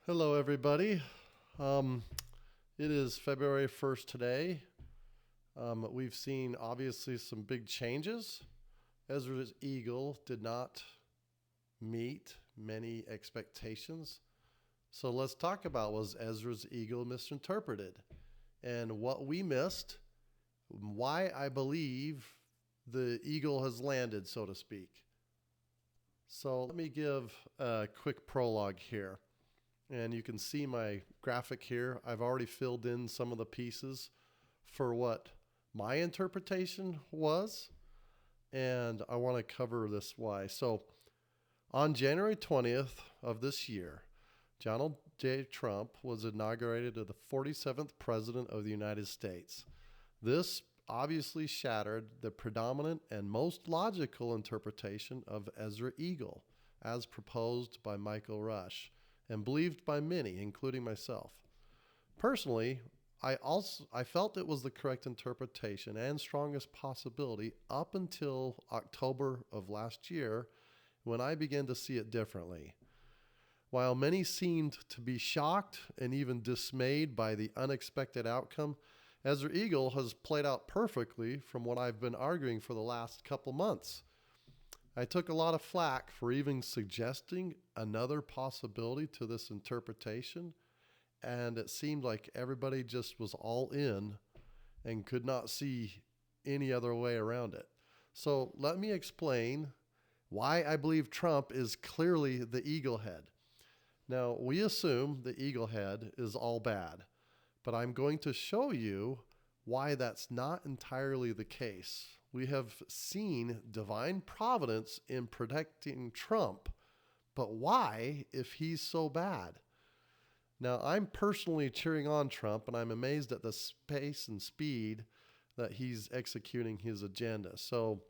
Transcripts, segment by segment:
Hello, everybody. Um, it is February 1st today. We've seen obviously some big changes. Ezra's eagle did not meet many expectations. So let's talk about, was Ezra's eagle misinterpreted and what we missed, why I believe the eagle has landed, so to speak. So let me give a quick prologue here. And you can see my graphic here. I've already filled in some of the pieces for what my interpretation was. And I want to cover this why. So on January 20th of this year, Donald J. Trump was inaugurated as the 47th President of the United States. This obviously shattered the predominant and most logical interpretation of Ezra Eagle, as proposed by Michael Rush and believed by many, including myself. Personally, I felt it was the correct interpretation and strongest possibility up until October of last year, when I began to see it differently. While many seemed to be shocked and even dismayed by the unexpected outcome, Ezra Eagle has played out perfectly from what I've been arguing for the last couple months. I took a lot of flack for even suggesting another possibility to this interpretation, and it seemed like everybody just was all in and could not see any other way around it. So let me explain why I believe Trump is clearly the eagle head. Now, we assume the eagle head is all bad, but I'm going to show you why that's not entirely the case. We have seen divine providence in protecting Trump, but why if he's so bad? Now, I'm personally cheering on Trump, and I'm amazed at the pace and speed that he's executing his agenda. So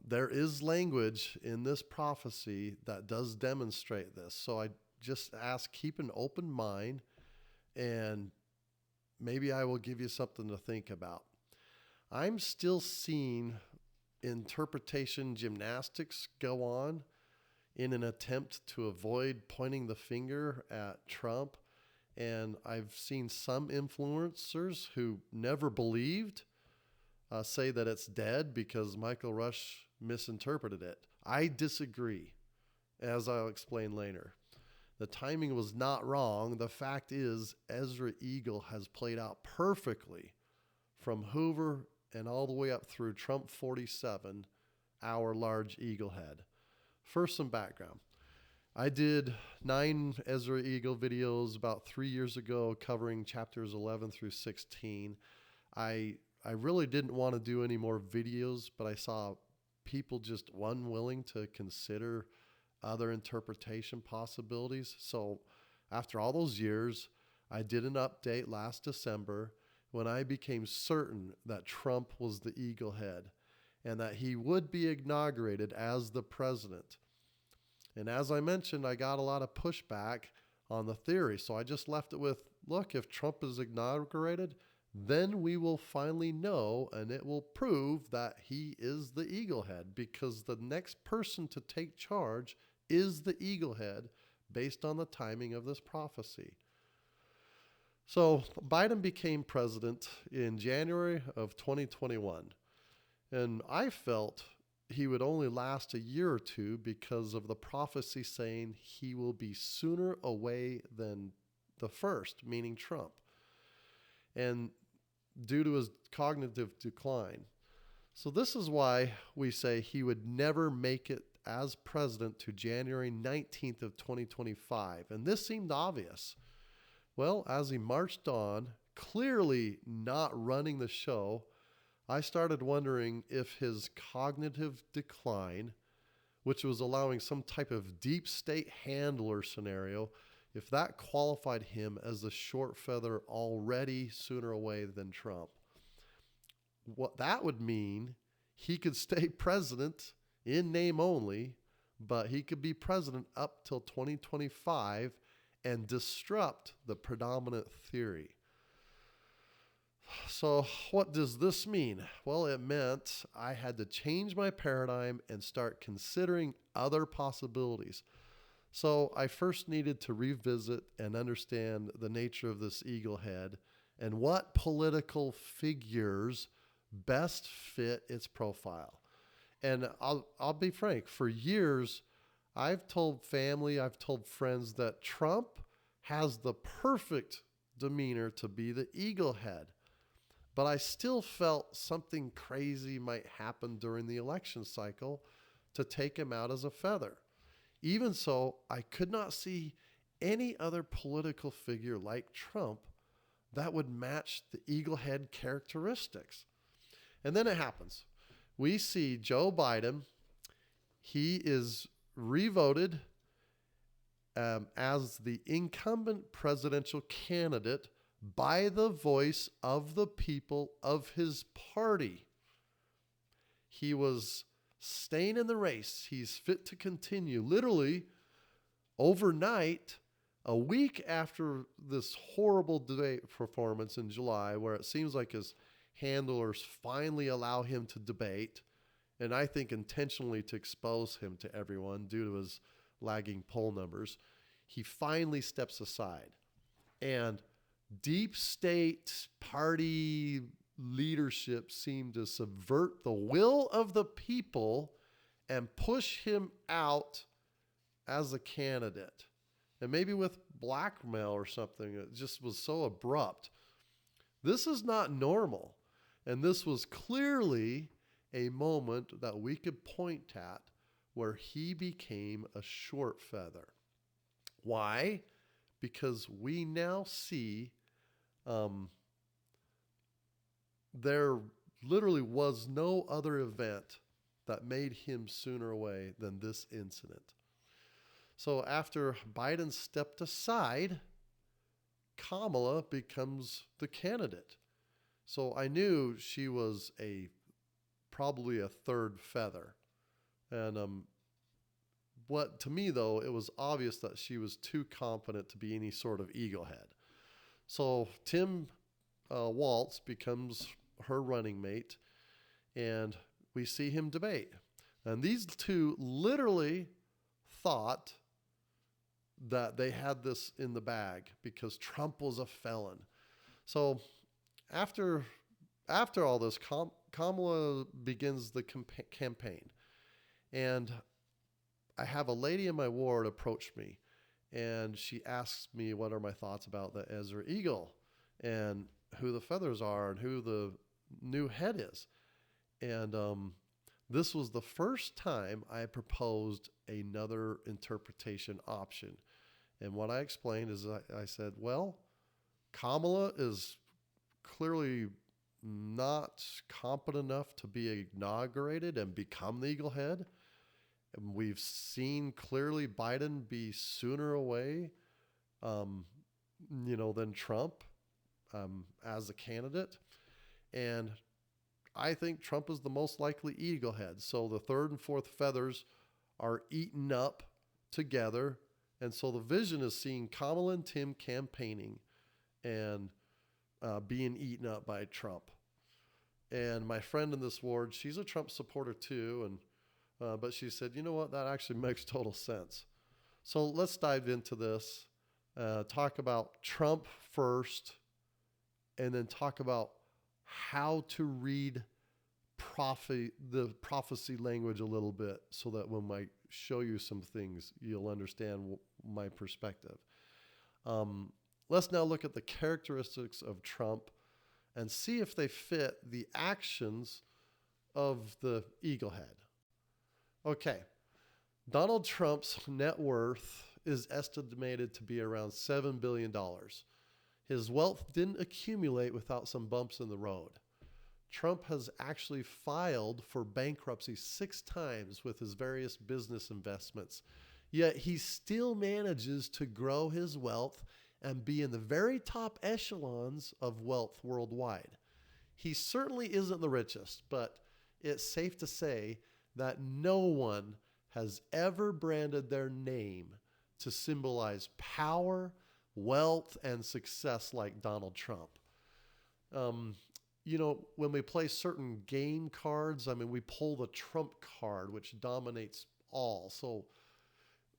there is language in this prophecy that does demonstrate this. So I just ask, keep an open mind, and maybe I will give you something to think about. I'm still seeing interpretation gymnastics go on in an attempt to avoid pointing the finger at Trump. And I've seen some influencers who never believed say that it's dead because Michael Rush misinterpreted it. I disagree, as I'll explain later. The timing was not wrong. The fact is, Ezra Eagle has played out perfectly from Hoover and all the way up through Trump 47, our large eagle head. First, some background. I did 9 Ezra Eagle videos about 3 years ago covering chapters 11 through 16. I really didn't want to do any more videos, but I saw people just unwilling to consider other interpretation possibilities. So after all those years, I did an update last December when I became certain that Trump was the eagle head and that he would be inaugurated as the president. And as I mentioned, I got a lot of pushback on the theory. So I just left it with, look, if Trump is inaugurated, then we will finally know, and it will prove that he is the eagle head, because the next person to take charge is the eagle head based on the timing of this prophecy. So Biden became president in January of 2021, and I felt he would only last a year or two because of the prophecy saying he will be sooner away than the first, meaning Trump, and due to his cognitive decline. So this is why we say he would never make it as president to January 19th of 2025. And this seemed obvious. Well, as he marched on, clearly not running the show, I started wondering if his cognitive decline, which was allowing some type of deep state handler scenario, if that qualified him as a short feather already sooner away than Trump. What that would mean, he could stay president in name only, but he could be president up till 2025 and disrupt the predominant theory. So what does this mean? Well, it meant I had to change my paradigm and start considering other possibilities. So I first needed to revisit and understand the nature of this eagle head and what political figures best fit its profile. And I'll be frank, for years I've told family, I've told friends that Trump has the perfect demeanor to be the eagle head. But I still felt something crazy might happen during the election cycle to take him out as a feather. Even so, I could not see any other political figure like Trump that would match the eagle head characteristics. And then it happens. We see Joe Biden. He is revoted as the incumbent presidential candidate by the voice of the people of his party. He was staying in the race. He's fit to continue. Literally, overnight, a week after this horrible debate performance in July, where it seems like his handlers finally allow him to debate, and I think intentionally to expose him to everyone due to his lagging poll numbers, he finally steps aside. And deep state party leadership seemed to subvert the will of the people and push him out as a candidate. And maybe with blackmail or something, it just was so abrupt. This is not normal. And this was clearly a moment that we could point at where he became a short feather. Why? Because we now see there literally was no other event that made him sooner away than this incident. So after Biden stepped aside, Kamala becomes the candidate. So I knew she was probably a third feather. And what to me, though, it was obvious that she was too confident to be any sort of eagle head. So Tim Walz becomes her running mate, and we see him debate. And these two literally thought that they had this in the bag because Trump was a felon. So after all this, Kamala begins the campaign. And I have a lady in my ward approach me, and she asks me what are my thoughts about the Ezra Eagle and who the feathers are and who the new head is. And this was the first time I proposed another interpretation option. And what I explained is I said, well, Kamala is clearly not competent enough to be inaugurated and become the eagle head. And we've seen clearly Biden be sooner away, than Trump as a candidate. And I think Trump is the most likely eagle head. So the third and fourth feathers are eaten up together. And so the vision is seeing Kamala and Tim campaigning and being eaten up by Trump. And my friend in this ward, she's a Trump supporter too. But she said, you know what, that actually makes total sense. So let's dive into this, talk about Trump first, and then talk about how to read the prophecy language a little bit so that when I show you some things, you'll understand my perspective. Let's now look at the characteristics of Trump and see if they fit the actions of the eagle head. Okay, Donald Trump's net worth is estimated to be around $7 billion. His wealth didn't accumulate without some bumps in the road. Trump has actually filed for bankruptcy 6 times with his various business investments, yet he still manages to grow his wealth and be in the very top echelons of wealth worldwide. He certainly isn't the richest, but it's safe to say that no one has ever branded their name to symbolize power, wealth, and success like Donald Trump. When we play certain game cards, we pull the Trump card, which dominates all. So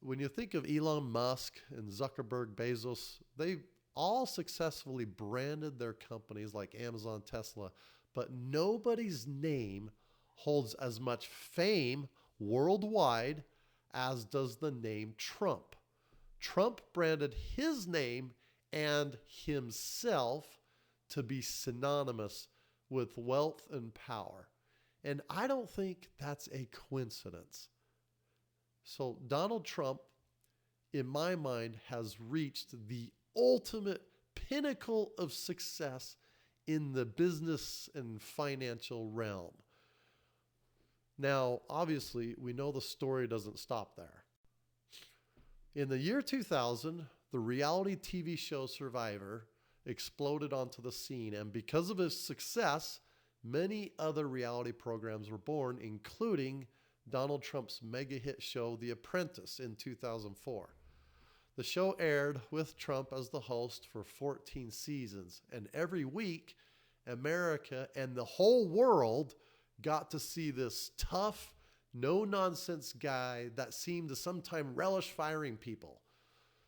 when you think of Elon Musk and Zuckerberg, Bezos, they all successfully branded their companies like Amazon, Tesla, but nobody's name holds as much fame worldwide as does the name Trump. Trump branded his name and himself to be synonymous with wealth and power. And I don't think that's a coincidence. So Donald Trump, in my mind, has reached the ultimate pinnacle of success in the business and financial realm. Now, obviously, we know the story doesn't stop there. In the year 2000, the reality TV show Survivor exploded onto the scene, and because of his success, many other reality programs were born, including Donald Trump's mega hit show, The Apprentice, in 2004. The show aired with Trump as the host for 14 seasons, and every week, America and the whole world got to see this tough, no-nonsense guy that seemed to sometimes relish firing people.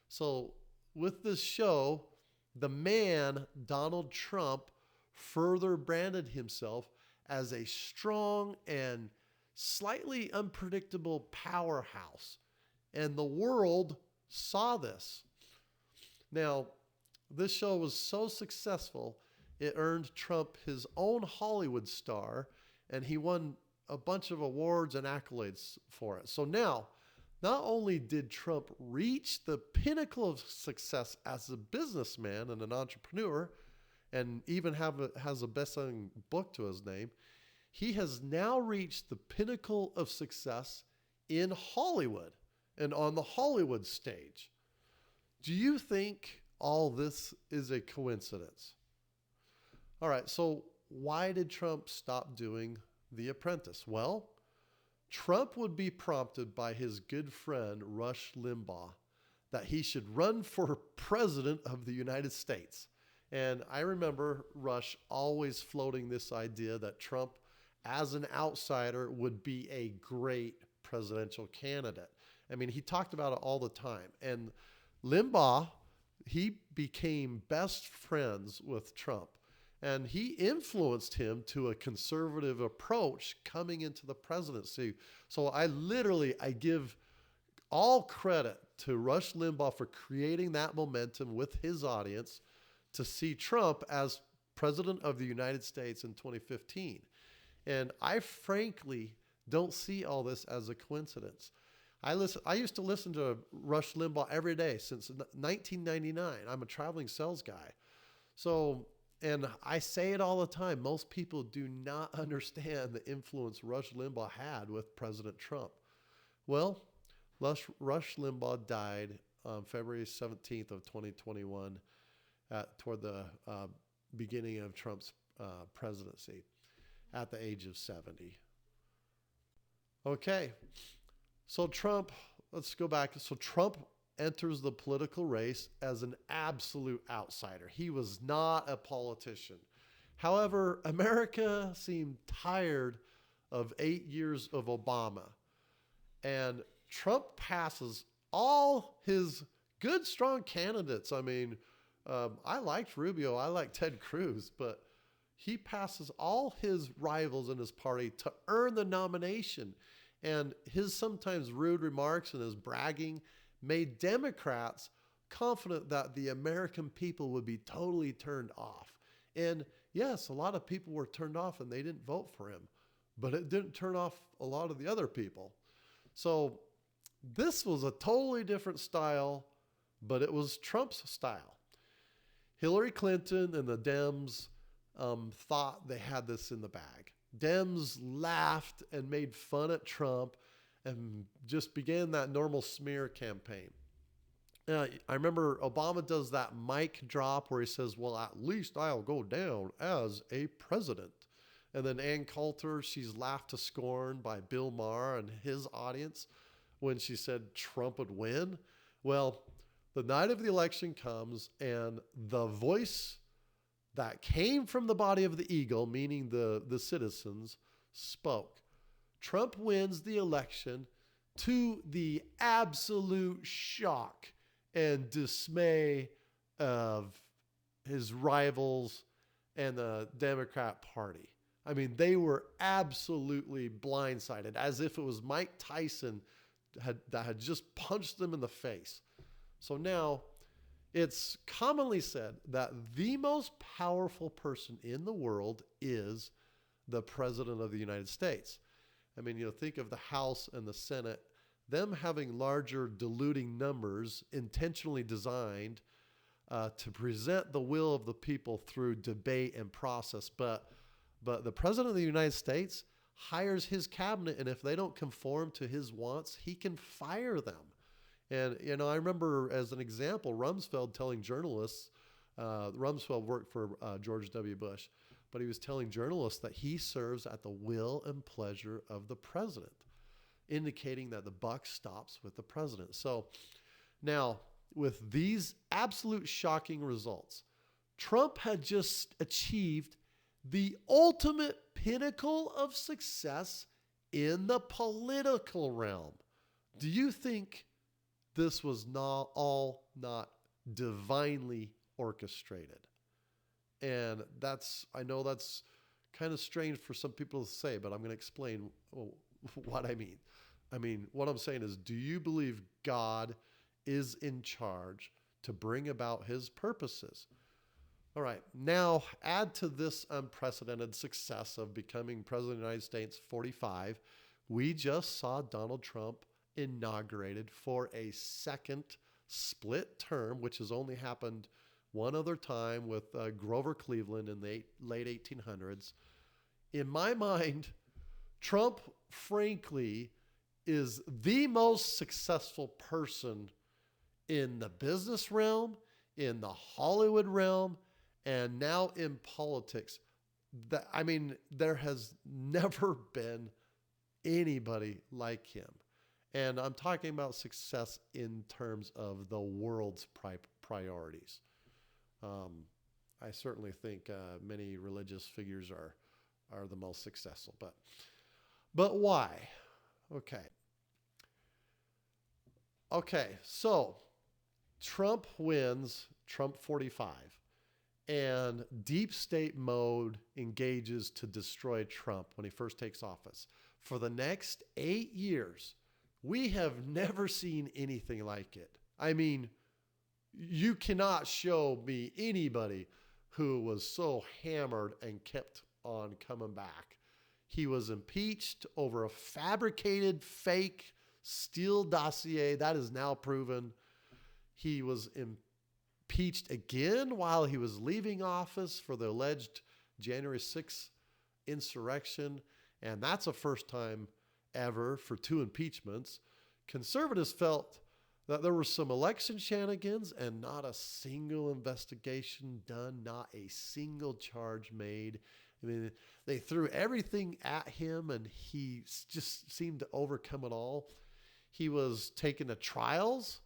So with this show, the man, Donald Trump, further branded himself as a strong and slightly unpredictable powerhouse. And the world saw this. Now, this show was so successful, it earned Trump his own Hollywood star, and he won a bunch of awards and accolades for it. So now, not only did Trump reach the pinnacle of success as a businessman and an entrepreneur, and even has a best-selling book to his name, he has now reached the pinnacle of success in Hollywood and on the Hollywood stage. Do you think all this is a coincidence? All right, so why did Trump stop doing The Apprentice? Well, Trump would be prompted by his good friend Rush Limbaugh that he should run for president of the United States. And I remember Rush always floating this idea that Trump, as an outsider, would be a great presidential candidate. I mean, he talked about it all the time. And Limbaugh, he became best friends with Trump. And he influenced him to a conservative approach coming into the presidency. So I give all credit to Rush Limbaugh for creating that momentum with his audience to see Trump as president of the United States in 2015. And I frankly don't see all this as a coincidence. I used to listen to Rush Limbaugh every day since 1999. I'm a traveling sales guy. So, and I say it all the time, most people do not understand the influence Rush Limbaugh had with President Trump. Well, Rush Limbaugh died on February 17th of 2021 toward the beginning of Trump's presidency at the age of 70. Okay, so let's go back. So Trump enters the political race as an absolute outsider. He was not a politician. However, America seemed tired of 8 years of Obama. And Trump passes all his good, strong candidates. I mean, I liked Rubio. I liked Ted Cruz. But he passes all his rivals in his party to earn the nomination. And his sometimes rude remarks and his bragging made Democrats confident that the American people would be totally turned off. And yes, a lot of people were turned off and they didn't vote for him, but it didn't turn off a lot of the other people. So this was a totally different style, but it was Trump's style. Hillary Clinton and the Dems thought they had this in the bag. Dems laughed and made fun at Trump and just began that normal smear campaign. I remember Obama does that mic drop where he says, well, at least I'll go down as a president. And then Ann Coulter, she's laughed to scorn by Bill Maher and his audience when she said Trump would win. Well, the night of the election comes and the voice that came from the body of the eagle, meaning the citizens, spoke. Trump wins the election, to the absolute shock and dismay of his rivals and the Democrat Party. I mean, they were absolutely blindsided, as if it was Mike Tyson that had just punched them in the face. So now it's commonly said that the most powerful person in the world is the President of the United States. I mean, think of the House and the Senate, them having larger diluting numbers intentionally designed to present the will of the people through debate and process. But the President of the United States hires his cabinet, and if they don't conform to his wants, he can fire them. And, I remember as an example, Rumsfeld telling journalists, Rumsfeld worked for George W. Bush, but he was telling journalists that he serves at the will and pleasure of the president, indicating that the buck stops with the president. So now, with these absolute shocking results, Trump had just achieved the ultimate pinnacle of success in the political realm. Do you think this was not divinely orchestrated? And I know that's kind of strange for some people to say, but I'm going to explain what I mean. I mean, what I'm saying is, do you believe God is in charge to bring about his purposes? All right, now add to this unprecedented success of becoming President of the United States 45, we just saw Donald Trump inaugurated for a second split term, which has only happened one other time with Grover Cleveland in the late 1800s. In my mind, Trump, frankly, is the most successful person in the business realm, in the Hollywood realm, and now in politics. There has never been anybody like him. And I'm talking about success in terms of the world's priorities. I certainly think many religious figures are the most successful. But why? Okay, so Trump wins, Trump 45, and deep state mode engages to destroy Trump when he first takes office. For the next 8 years, we have never seen anything like it. I mean, you cannot show me anybody who was so hammered and kept on coming back. He was impeached over a fabricated, fake Steele dossier. That is now proven. He was impeached again while he was leaving office for the alleged January 6th insurrection. And that's a first time ever for 2 impeachments. Conservatives felt that there were some election shenanigans and not a single investigation done, not a single charge made. I mean, they threw everything at him and he just seemed to overcome it all. He was taken to trials.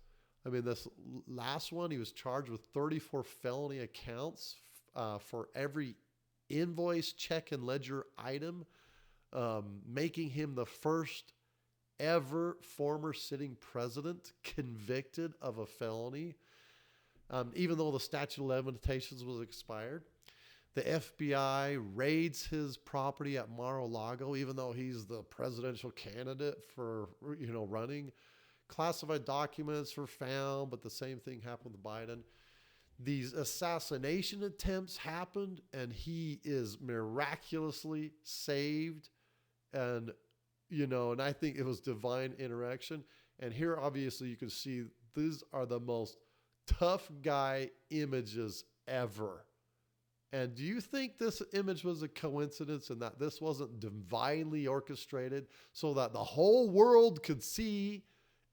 I mean, this last one, he was charged with 34 felony accounts for every invoice, check, and ledger item, making him the first ever former sitting president convicted of a felony, even though the statute of limitations was expired. The FBI raids his property at Mar-a-Lago, even though he's the presidential candidate for, running. Classified documents were found, but the same thing happened with Biden. These assassination attempts happened, and he is miraculously saved. And I think it was divine interaction. And here, obviously, you can see these are the most tough guy images ever. And do you think this image was a coincidence and that this wasn't divinely orchestrated so that the whole world could see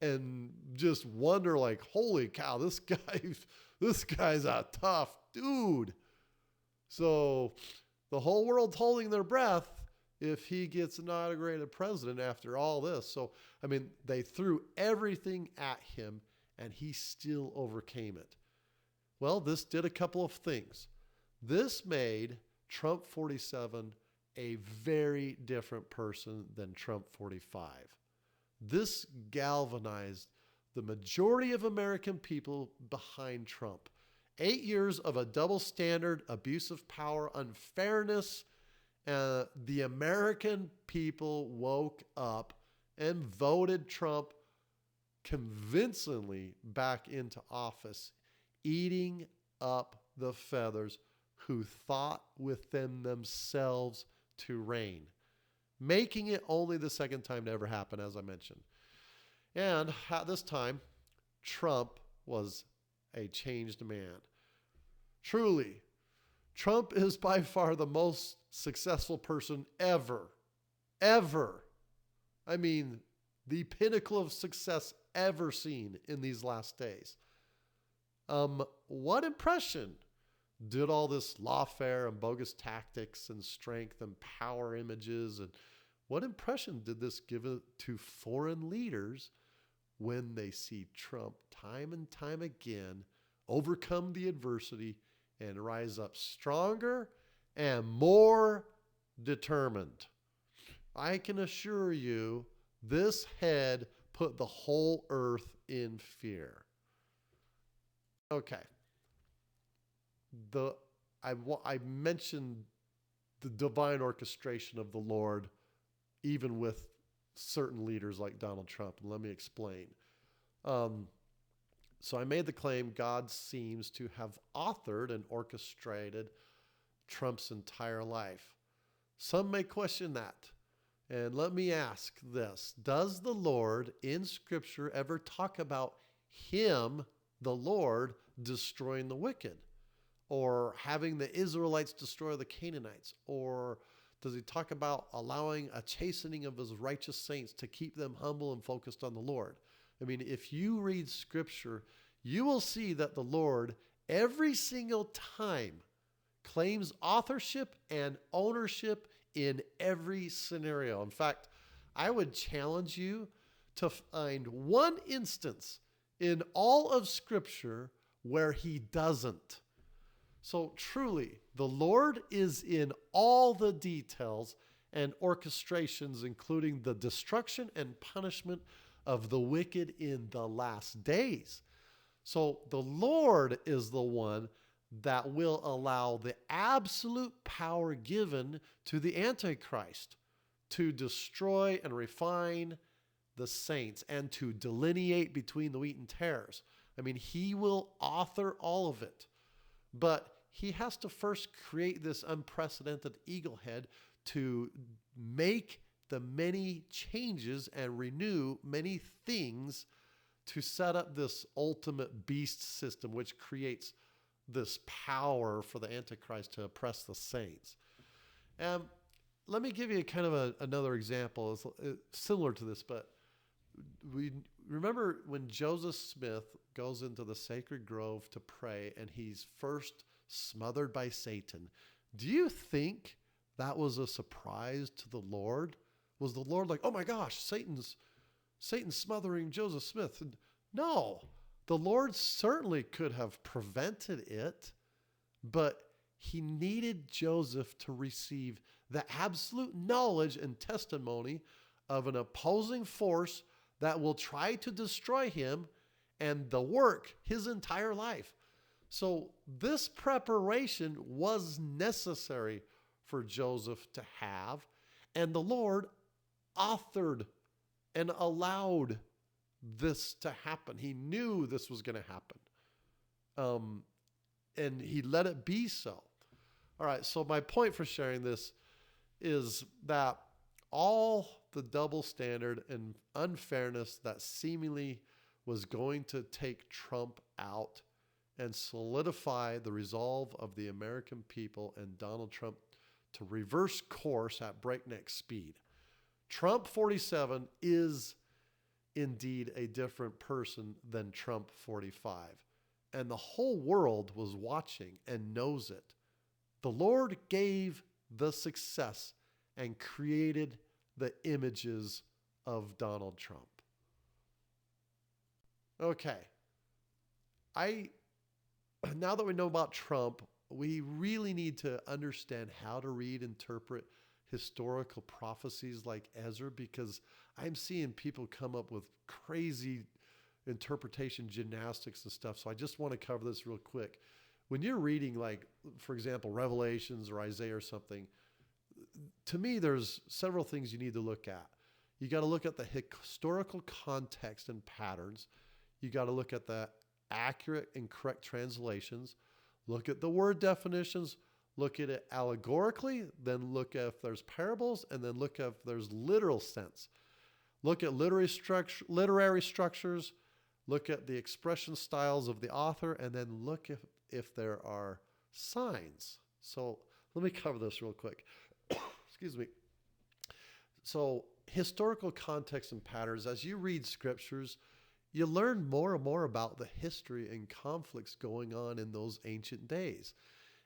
and just wonder, like, holy cow, this guy's a tough dude. So the whole world's holding their breath if he gets inaugurated president after all this. So, I mean, they threw everything at him and he still overcame it. Well, this did a couple of things. This made Trump 47 a very different person than Trump 45. This galvanized the majority of American people behind Trump. 8 years of a double standard, abuse of power, unfairness. The American people woke up and voted Trump convincingly back into office, eating up the feathers who thought within themselves to reign, making it only the second time to ever happen, as I mentioned. And at this time, Trump was a changed man. Truly, Trump is by far the most successful person ever. Ever. I mean, the pinnacle of success ever seen in these last days. What impression did all this lawfare and bogus tactics and strength and power images, and what impression did this give to foreign leaders when they see Trump time and time again overcome the adversity and rise up stronger and more determined? I can assure you, this head put the whole earth in fear. Okay. I mentioned the divine orchestration of the Lord, even with certain leaders like Donald Trump. And let me explain. So I made the claim God seems to have authored and orchestrated Trump's entire life. Some may question that. And let me ask this. Does the Lord in Scripture ever talk about him, the Lord, destroying the wicked? Or having the Israelites destroy the Canaanites? Or does he talk about allowing a chastening of his righteous saints to keep them humble and focused on the Lord? I mean, if you read Scripture, you will see that the Lord, every single time, claims authorship and ownership in every scenario. In fact, I would challenge you to find one instance in all of Scripture where he doesn't. So truly, the Lord is in all the details and orchestrations, including the destruction and punishment of the wicked in the last days. So the Lord is the one that will allow the absolute power given to the Antichrist to destroy and refine the saints and to delineate between the wheat and tares. I mean, he will author all of it, but he has to first create this unprecedented eagle head to make the many changes and renew many things to set up this ultimate beast system, which creates this power for the Antichrist to oppress the saints. Let me give you kind of another example. It's similar to this, but we remember when Joseph Smith goes into the sacred grove to pray and he's first smothered by Satan. Do you think that was a surprise to the Lord? Was the Lord like, oh my gosh, Satan's smothering Joseph Smith? And no, the Lord certainly could have prevented it, but he needed Joseph to receive the absolute knowledge and testimony of an opposing force that will try to destroy him and the work his entire life. So this preparation was necessary for Joseph to have, and the Lord authored and allowed this to happen. He knew this was going to happen. And he let it be so. All right, so my point for sharing this is that all the double standard and unfairness that seemingly was going to take Trump out and solidify the resolve of the American people and Donald Trump to reverse course at breakneck speed. Trump 47 is indeed a different person than Trump 45. And the whole world was watching and knows it. The Lord gave the success and created the images of Donald Trump. Okay. Now that we know about Trump, we really need to understand how to read, interpret historical prophecies like Ezra, because I'm seeing people come up with crazy interpretation gymnastics and stuff. So I just want to cover this real quick. When you're reading, like, for example, Revelations or Isaiah or something, to me, there's several things you need to look at. You got to look at the historical context and patterns. You got to look at the accurate and correct translations. Look at the word definitions. Look at it allegorically. Then look at if there's parables, and then look at if there's literal sense. Look at literary structures. Look at the expression styles of the author, and then look if there are signs. So let me cover this real quick. Excuse me. So historical context and patterns, as you read scriptures, you learn more and more about the history and conflicts going on in those ancient days.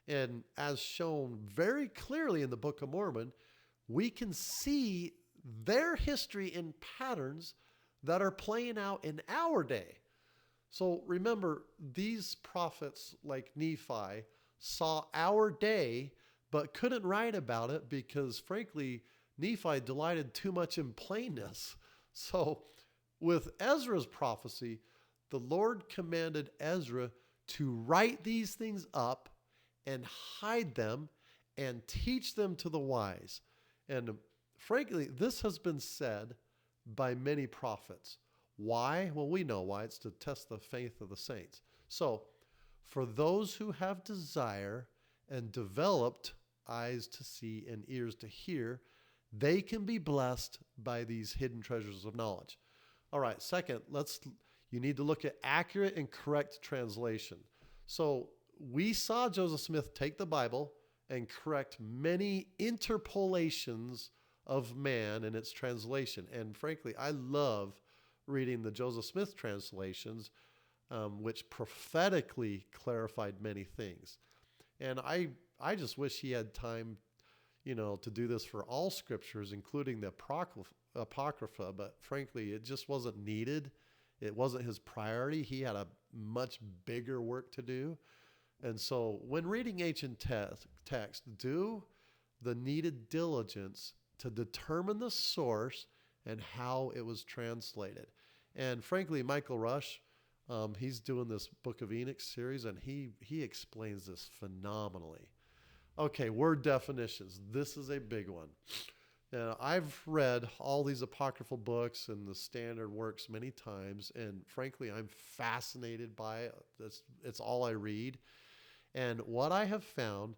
And as shown very clearly in the Book of Mormon, we can see their history in patterns that are playing out in our day. So remember, these prophets like Nephi saw our day, but couldn't write about it because, frankly, Nephi delighted too much in plainness. So with Ezra's prophecy, the Lord commanded Ezra to write these things up and hide them and teach them to the wise. And frankly, this has been said by many prophets. Why? Well, we know why. It's to test the faith of the saints. So for those who have desire and developed eyes to see and ears to hear, they can be blessed by these hidden treasures of knowledge. All right, second, you need to look at accurate and correct translation. So we saw Joseph Smith take the Bible and correct many interpolations of man in its translation. And frankly, I love reading the Joseph Smith translations, which prophetically clarified many things. And I just wish he had time, to do this for all scriptures, including the Apocrypha, but frankly, it just wasn't needed. It wasn't his priority. He had a much bigger work to do. And so when reading ancient text, do the needed diligence to determine the source and how it was translated. And frankly, Michael Rush, he's doing this Book of Enoch series, and he explains this phenomenally. Okay, word definitions. This is a big one. Now, I've read all these apocryphal books and the standard works many times, and frankly, I'm fascinated by it. It's all I read. And what I have found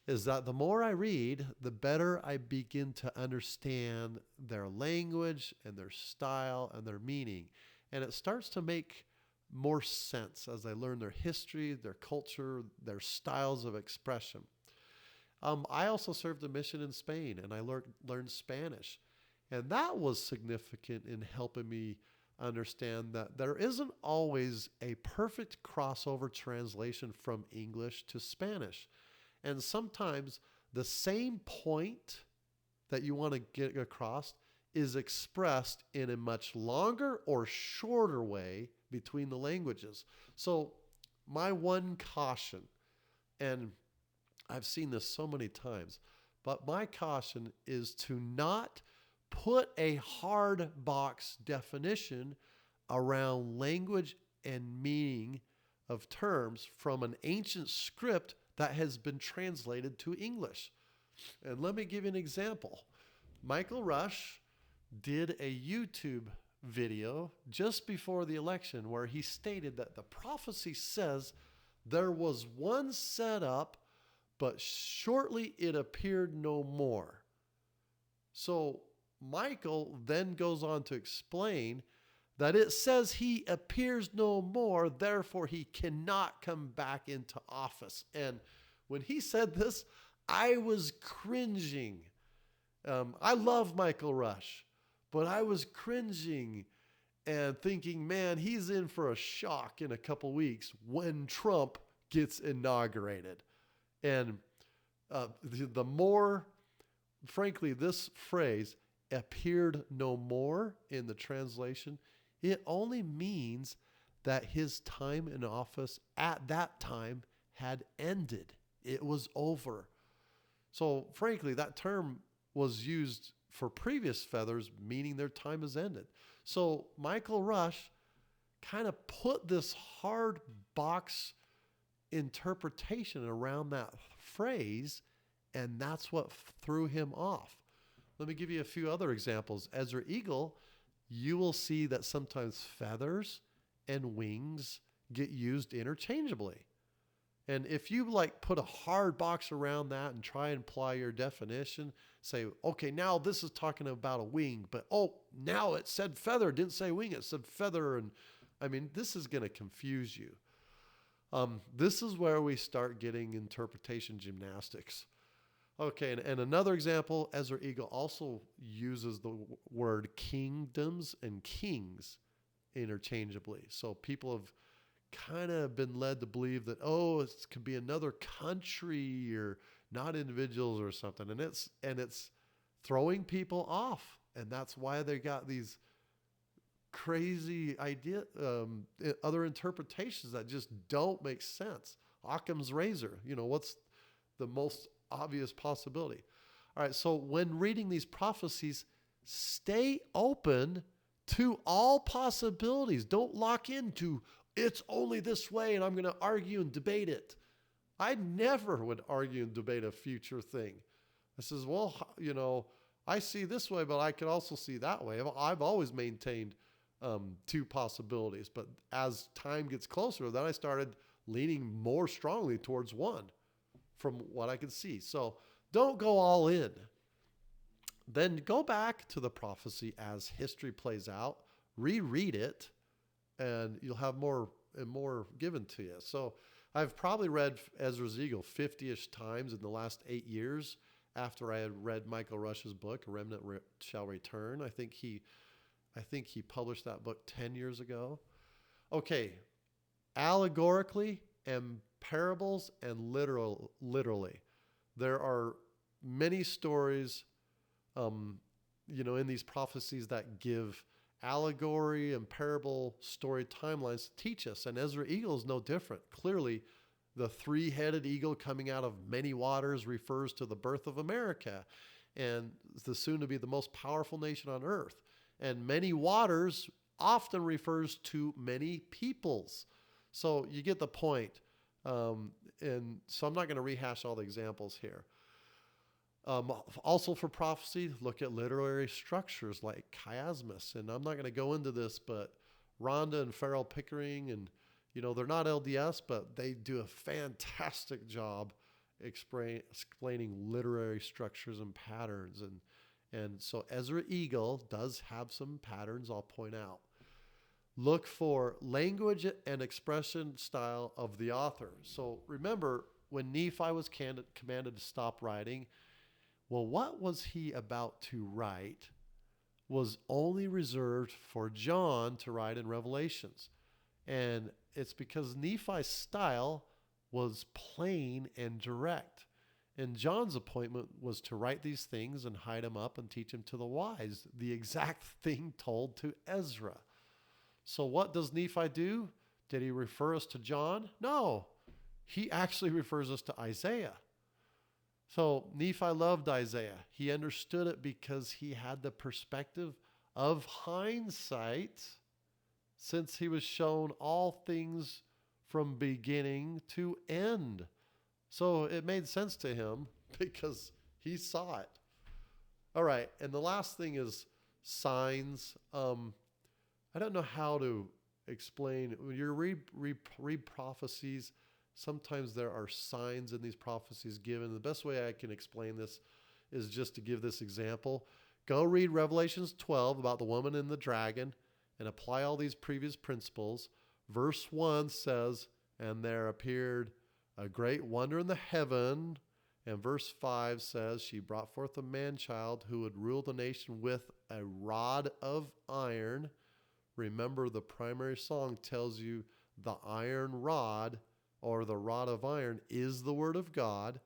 is that the more I read, the better I begin to understand their language and their style and their meaning. And it starts to make more sense as I learn their history, their culture, their styles of expression. I also served a mission in Spain, and I learned Spanish. And that was significant in helping me understand that there isn't always a perfect crossover translation from English to Spanish. And sometimes the same point that you want to get across is expressed in a much longer or shorter way between the languages. So my one caution, and I've seen this so many times, but my caution is to not put a hard box definition around language and meaning of terms from an ancient script that has been translated to English. And let me give you an example. Michael Rush did a YouTube video just before the election where he stated that the prophecy says there was one set up, but shortly it appeared no more. So Michael then goes on to explain that it says he appears no more, therefore he cannot come back into office. And when he said this, I was cringing. I love Michael Rush, but I was cringing and thinking, man, he's in for a shock in a couple weeks when Trump gets inaugurated. And the more, frankly, this phrase, appeared no more in the translation, it only means that his time in office at that time had ended. It was over. So frankly, that term was used for previous feathers, meaning their time has ended. So Michael Rush kind of put this hard box interpretation around that phrase, and that's what threw him off. Let me give you a few other examples. Ezra Eagle, you will see that sometimes feathers and wings get used interchangeably. And if you like put a hard box around that and try and apply your definition, say, okay, now this is talking about a wing, but now it said feather, it didn't say wing, it said feather. And I mean, this is going to confuse you. This is where we start getting interpretation gymnastics. Okay, and another example, Ezra Eagle also uses the word kingdoms and kings interchangeably. So people have kind of been led to believe that, it could be another country or not individuals or something. And it's throwing people off. And that's why they got these crazy other interpretations that just don't make sense. Occam's razor, what's the most obvious possibility? All right, so when reading these prophecies, stay open to all possibilities. Don't lock into it's only this way and I'm going to argue and debate it. I never would argue and debate a future thing. I says, I see this way, but I could also see that way. I've always maintained two possibilities, but as time gets closer, then I started leaning more strongly towards one from what I could see. So don't go all in. Then go back to the prophecy as history plays out, reread it, and you'll have more and more given to you. So I've probably read Ezra's Eagle 50-ish times in the last 8 years after I had read Michael Rush's book, A Remnant Shall Return. I think he published that book 10 years ago. Okay, allegorically and parables and literally. There are many stories, in these prophecies that give allegory and parable story timelines to teach us. And Ezra Eagle is no different. Clearly, the three-headed eagle coming out of many waters refers to the birth of America and the soon to be the most powerful nation on earth. And many waters often refers to many peoples. So you get the point. And so I'm not going to rehash all the examples here. Also for prophecy, look at literary structures like chiasmus. And I'm not going to go into this, but Rhonda and Farrell Pickering, and they're not LDS, but they do a fantastic job explaining literary structures and patterns. And so Ezra Eagle does have some patterns I'll point out. Look for language and expression style of the author. So remember, when Nephi was commanded to stop writing, what was he about to write was only reserved for John to write in Revelations. And it's because Nephi's style was plain and direct. And John's appointment was to write these things and hide them up and teach them to the wise, the exact thing told to Ezra. So what does Nephi do? Did he refer us to John? No, he actually refers us to Isaiah. So Nephi loved Isaiah. He understood it because he had the perspective of hindsight, since he was shown all things from beginning to end. So it made sense to him because he saw it. All right, and the last thing is signs. I don't know how to explain. When you read prophecies, sometimes there are signs in these prophecies given. The best way I can explain this is just to give this example. Go read Revelations 12 about the woman and the dragon and apply all these previous principles. Verse 1 says, and there appeared a great wonder in the heaven. And verse 5 says, she brought forth a man-child who would rule the nation with a rod of iron. Remember, the primary song tells you the iron rod, or the rod of iron, is the word of God.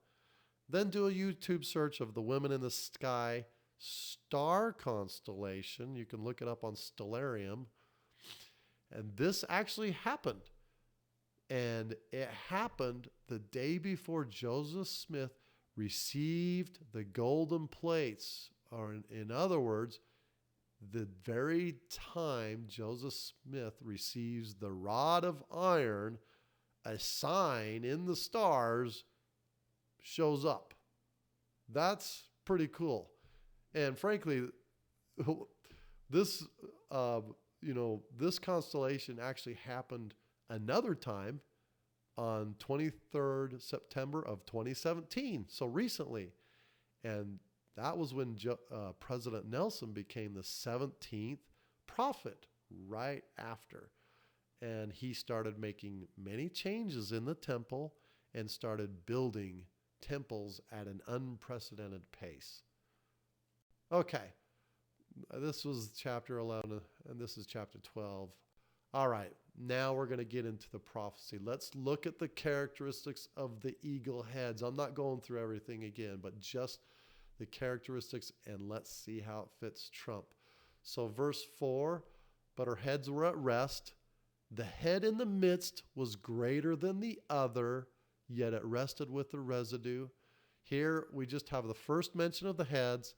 Then do a YouTube search of the women in the sky star constellation. You can look it up on Stellarium. And this actually happened. And it happened the day before Joseph Smith received the golden plates, or in other words, the very time Joseph Smith receives the rod of iron, a sign in the stars shows up. That's pretty cool. And frankly, this, this constellation actually happened another time on 23rd September of 2017. So recently. And that was when President Nelson became the 17th prophet right after. And he started making many changes in the temple and started building temples at an unprecedented pace. Okay, this was chapter 11, and this is chapter 12. All right, now we're going to get into the prophecy. Let's look at the characteristics of the eagle heads. I'm not going through everything again, but just the characteristics, and let's see how it fits Trump. So verse 4, but her heads were at rest. The head in the midst was greater than the other, yet it rested with the residue. Here we just have the first mention of the heads.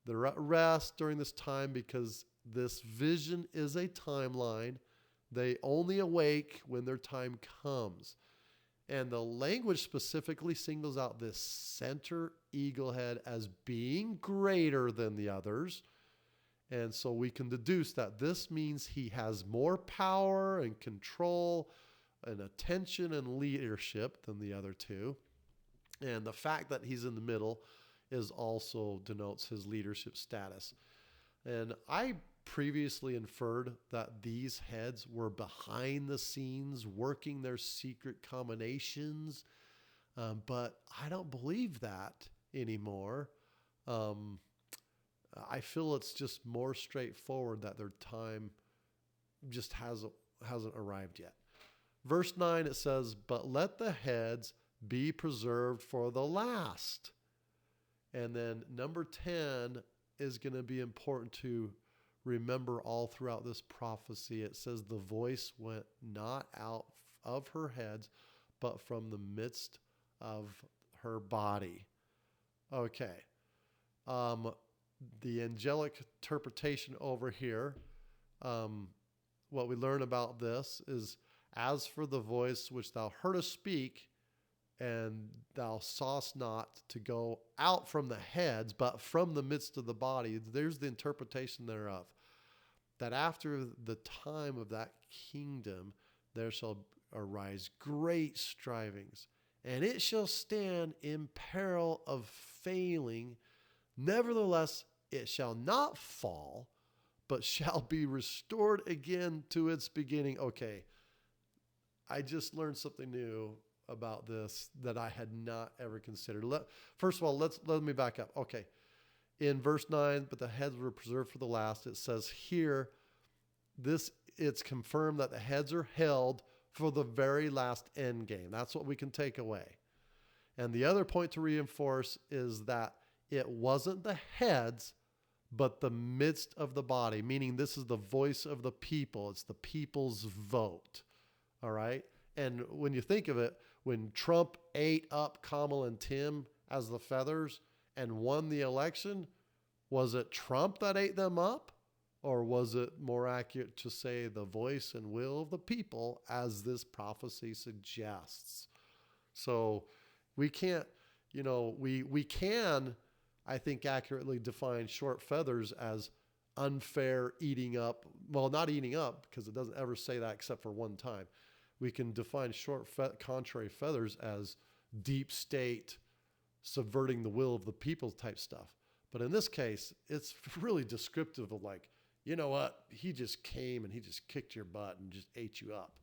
They're at rest during this time because this vision is a timeline. They only awake when their time comes. And the language specifically singles out this center eagle head as being greater than the others. And so we can deduce that this means he has more power and control and attention and leadership than the other two. And the fact that he's in the middle is also denotes his leadership status. And I previously inferred that these heads were behind the scenes working their secret combinations, but I don't believe that anymore. I feel it's just more straightforward that their time just hasn't arrived yet. Verse 9, it says, but let the heads be preserved for the last. And then number 10 is going to be important to remember all throughout this prophecy. It says the voice went not out of her heads, but from the midst of her body. Okay. The angelic interpretation over here, what we learn about this is, as for the voice which thou heardest speak, and thou sawest not to go out from the heads, but from the midst of the body. There's the interpretation thereof. That after the time of that kingdom, there shall arise great strivings, and it shall stand in peril of failing. Nevertheless, it shall not fall, but shall be restored again to its beginning. Okay, I just learned something new about this that I had not ever considered. First of all, let me back up. Okay. In verse 9, but the heads were preserved for the last. It says here, it's confirmed that the heads are held for the very last end game. That's what we can take away. And the other point to reinforce is that it wasn't the heads, but the midst of the body, meaning this is the voice of the people. It's the people's vote. All right. And when you think of it, when Trump ate up Kamala and Tim as the feathers and won the election, was it Trump that ate them up? Or was it more accurate to say the voice and will of the people, as this prophecy suggests? So we can't, we can, I think, accurately define short feathers as unfair eating up. Well, not eating up, because it doesn't ever say that except for one time. We can define contrary feathers as deep state, subverting the will of the people type stuff. But in this case, it's really descriptive of like, you know what? He just came and he just kicked your butt and just ate you up.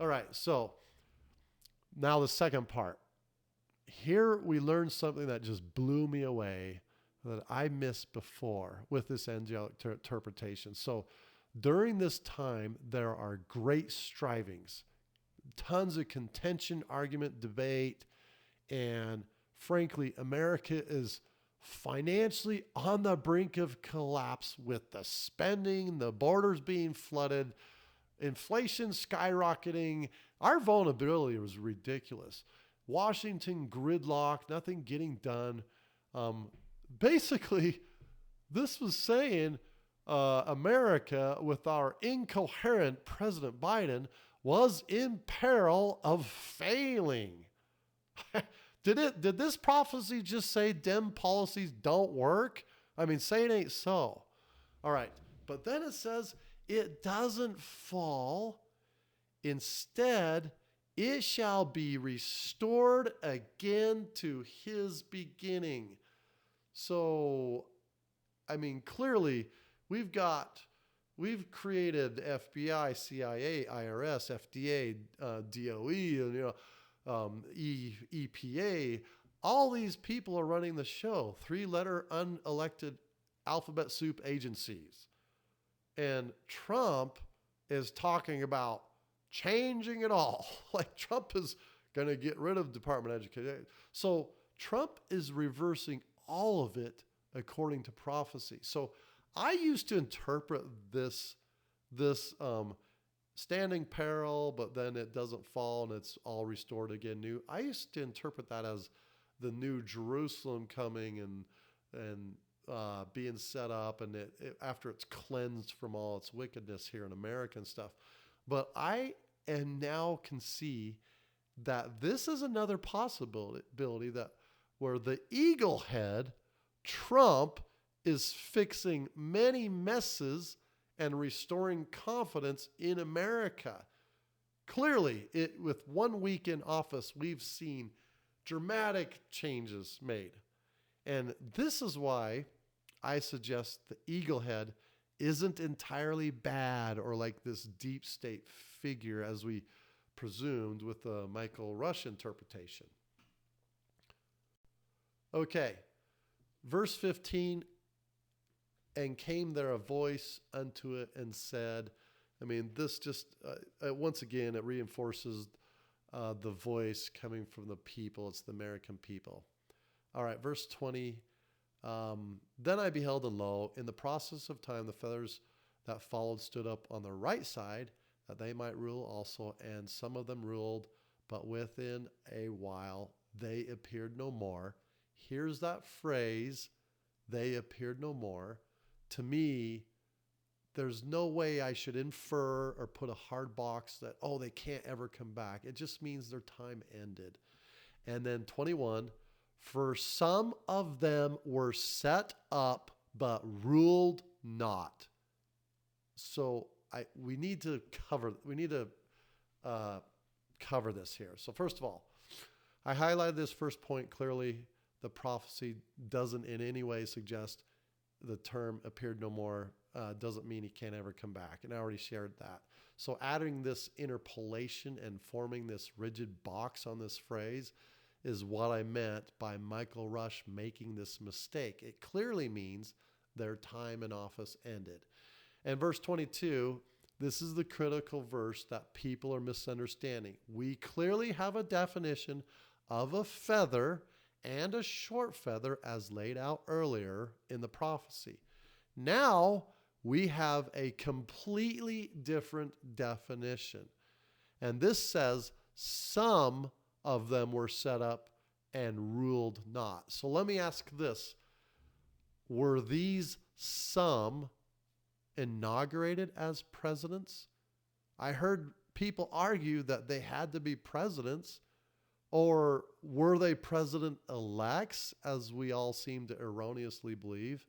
All right. So now the second part. Here we learned something that just blew me away that I missed before with this angelic interpretation. So during this time, there are great strivings, tons of contention, argument, debate, and frankly, America is financially on the brink of collapse with the spending, the borders being flooded, inflation skyrocketing. Our vulnerability was ridiculous. Washington gridlock, nothing getting done. Basically, this was saying America, with our incoherent President Biden, was in peril of failing. Did this prophecy just say Dem policies don't work? I mean, say it ain't so. All right. But then it says it doesn't fall. Instead, it shall be restored again to his beginning. So, I mean, clearly we've created FBI, CIA, IRS, FDA, DOE, EPA. All these people are running the show. 3-letter unelected alphabet soup agencies. And Trump is talking about changing it all. Like Trump is going to get rid of Department of Education. So Trump is reversing all of it according to prophecy. So I used to interpret this standing peril, but then it doesn't fall and it's all restored again new. I used to interpret that as the new Jerusalem coming and being set up, and after it's cleansed from all its wickedness here in America and stuff. But I now can see that this is another possibility that where the eagle head, Trump, is fixing many messes and restoring confidence in America. Clearly, with 1 week in office, we've seen dramatic changes made. And this is why I suggest the eagle head isn't entirely bad or like this deep state figure as we presumed with the Michael Rush interpretation. Okay, verse 15, and came there a voice unto it and said, I mean, this just, once again, it reinforces the voice coming from the people. It's the American people. All right, verse 20. Then I beheld, and lo, in the process of time, the feathers that followed stood up on the right side, that they might rule also. And some of them ruled, but within a while they appeared no more. Here's that phrase, they appeared no more. To me, there's no way I should infer or put a hard box that, oh, they can't ever come back. It just means their time ended. And then 21, for some of them were set up, but ruled not. So we need to cover this here. So first of all, I highlighted this first point clearly. The prophecy doesn't in any way suggest the term appeared no more doesn't mean he can't ever come back. And I already shared that. So adding this interpolation and forming this rigid box on this phrase is what I meant by Michael Rush making this mistake. It clearly means their time in office ended. And verse 22, this is the critical verse that people are misunderstanding. We clearly have a definition of a feather and a short feather as laid out earlier in the prophecy. Now we have a completely different definition. And this says some of them were set up and ruled not. So let me ask this. Were these some inaugurated as presidents? I heard people argue that they had to be presidents. Or were they president-elects, as we all seem to erroneously believe?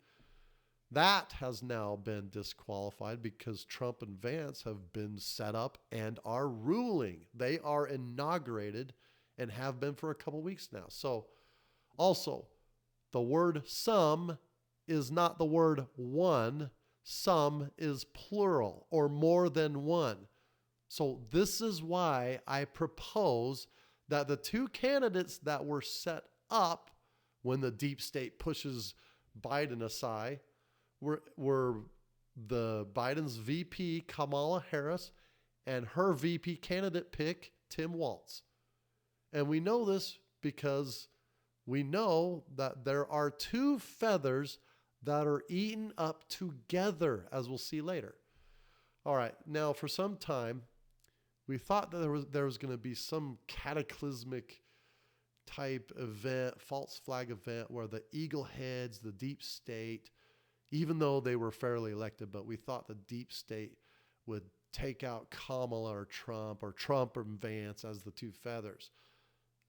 That has now been disqualified because Trump and Vance have been set up and are ruling. They are inaugurated and have been for a couple weeks now. So also, the word some is not the word one. Some is plural or more than one. So this is why I propose that the two candidates that were set up when the deep state pushes Biden aside were the Biden's VP, Kamala Harris, and her VP candidate pick, Tim Walz. And we know this because we know that there are two feathers that are eaten up together, as we'll see later. All right, now for some time, we thought that there was going to be some cataclysmic type event, false flag event, where the eagle heads, the deep state, even though they were fairly elected, but we thought the deep state would take out Kamala or Trump and Vance as the two feathers.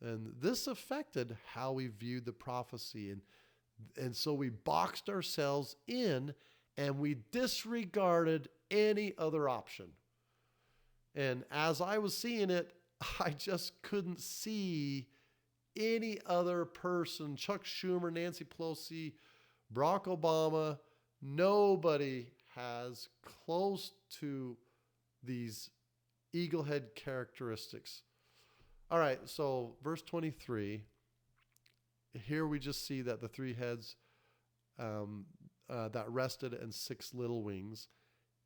And this affected how we viewed the prophecy. And so we boxed ourselves in and we disregarded any other option. And as I was seeing it, I just couldn't see any other person, Chuck Schumer, Nancy Pelosi, Barack Obama, nobody has close to these eagle head characteristics. All right, so verse 23, here we just see that the three heads that rested and six little wings.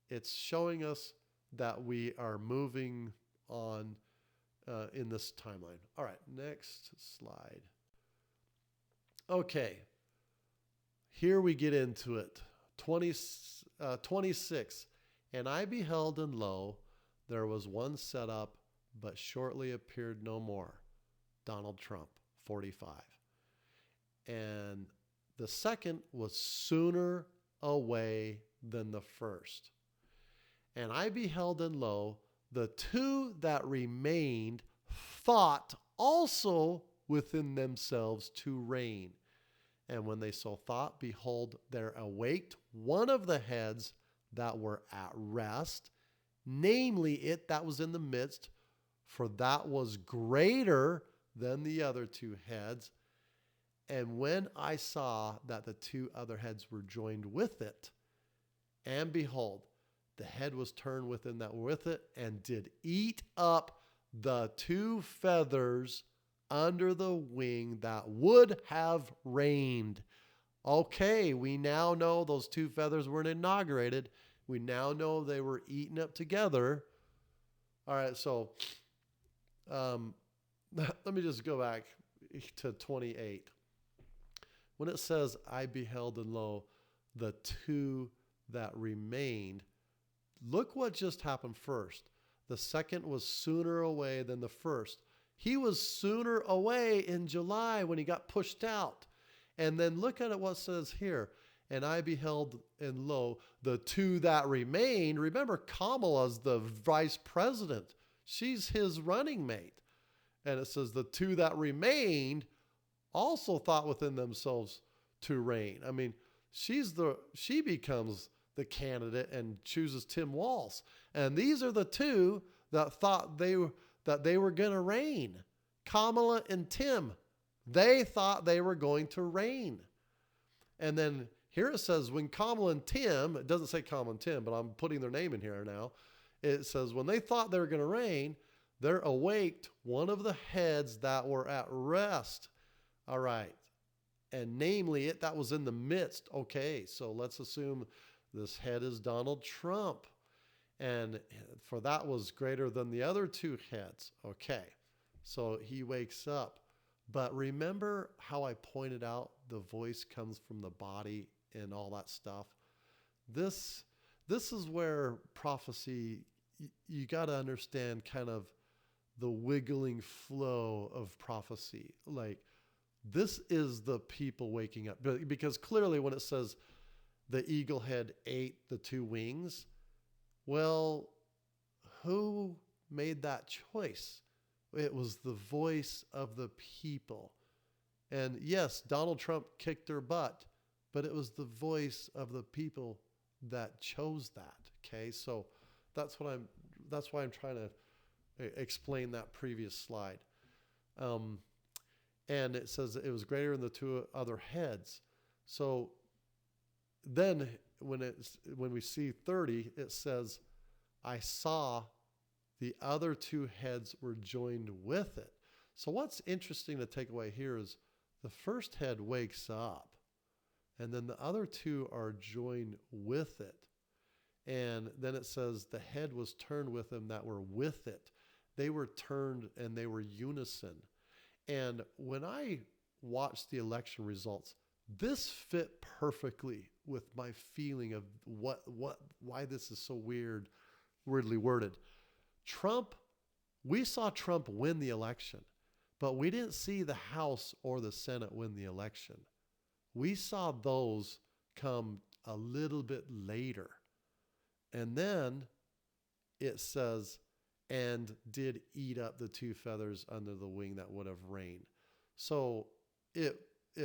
It's showing us that we are moving on in this timeline. All right, next slide. Okay, here we get into it. 26. And I beheld, and lo, there was one set up, but shortly appeared no more. Donald Trump, 45. And the second was sooner away than the first. And I beheld, and lo, the two that remained thought also within themselves to reign. And when they so thought, behold, there awaked one of the heads that were at rest, namely it that was in the midst, for that was greater than the other two heads. And when I saw that the two other heads were joined with it, and behold, the head was turned within that were with it, and did eat up the two feathers under the wing that would have reigned. Okay, we now know those two feathers weren't inaugurated. We now know they were eaten up together. All right, so let me just go back to 28. When it says, I beheld, and lo, the two that remained, look what just happened first. The second was sooner away than the first. He was sooner away in July when he got pushed out. And then look at what it says here. And I beheld, and lo, the two that remained. Remember, Kamala's the vice president. She's his running mate. And it says the two that remained also thought within themselves to reign. I mean, she becomes the candidate and chooses Tim Walz. And these are the two that thought they were going to reign. Kamala and Tim. They thought they were going to reign. And then here it says when Kamala and Tim, it doesn't say Kamala and Tim, but I'm putting their name in here now. It says when they thought they were going to reign, there awaked one of the heads that were at rest. All right. And namely it that was in the midst. Okay, so let's assume this head is Donald Trump. And for that was greater than the other two heads. Okay, so he wakes up. But remember how I pointed out the voice comes from the body and all that stuff? This is where prophecy, you got to understand kind of the wiggling flow of prophecy. Like, this is the people waking up. Because clearly when it says the eagle head ate the two wings, well, who made that choice? It was the voice of the people. And yes, Donald Trump kicked their butt, but it was the voice of the people that chose that. Okay, so that's why I'm trying to explain that previous slide. And it says it was greater than the two other heads. So then when we see 30, it says, I saw the other two heads were joined with it. So what's interesting to take away here is the first head wakes up, and then the other two are joined with it. And then it says the head was turned with them that were with it. They were turned and they were unison. And when I watched the election results, this fit perfectly with my feeling of why this is so weirdly worded. We saw Trump win the election, But we didn't see the House or the Senate win the election. We saw those come a little bit later. And then it says, and did eat up the two feathers under the wing that would have reigned. So it